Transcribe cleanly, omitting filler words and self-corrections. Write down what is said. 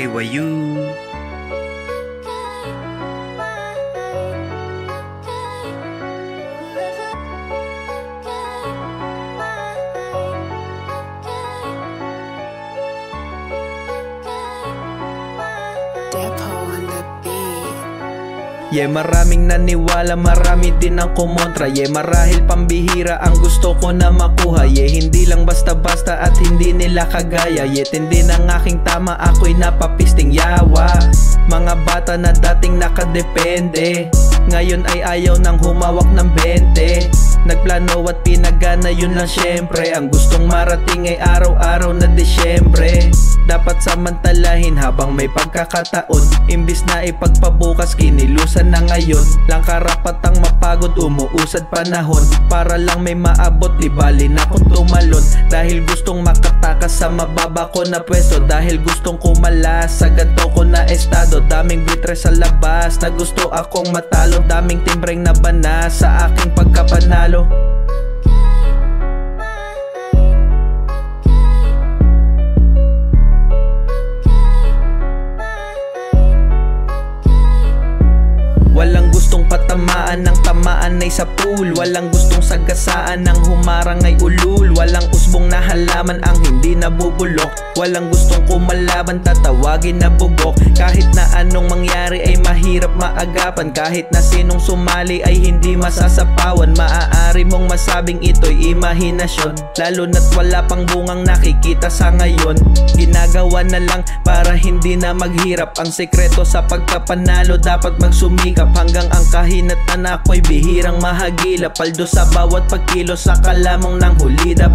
AYU. Yeah, maraming naniwala, marami din ang kumontra. Yeah, marahil pambihira ang gusto ko na makuha. Yeah, hindi lang basta-basta at hindi nila kagaya. Yeah, tindi ng aking tama, ako'y napapisting yawa. Mga bata na dating nakadepende, ngayon ay ayaw nang humawak ng 20. Nagplano at pinagana, yun lang syempre. Ang gustong marating ay araw-araw na Disyembre. Dapat samantalahin habang may pagkakataon. Imbis na ipagpabukas, kinilusan na ngayon. Lang karapatang mapagod, umuusad panahon. Para lang may maabot, di bali na kung tumalon. Dahil gustong makatakas sa mababa ko na pwesto. Dahil gustong kumalas sa ganto ko na estado. Daming bitre sa labas na gusto akong matalo. Daming timbreng nabana sa aking pagkapanalo. Walang gustong patamaan ng tamaan ay sa pool. Walang gustong sagasaan ng humarang ay ulul. Walang usbong na halaman ang hindi nabubulok. Walang gustong kumalaban, tatawagin na bugok. Kahit na anong mangyari ay mahirap maagapan. Kahit na sinong sumali ay hindi masasapawan. Maaari mong masabing ito'y imahinasyon, lalo na't wala pang bungang nakikita sa ngayon. Ginagawa na lang para hindi na maghirap. Ang sekreto sa pagkapanalo, dapat magsumikap. Hanggang ang kahinatan ako'y bihirang mahagilap. Paldo sa bawat pagkilos, sa kalamong ng hulidap.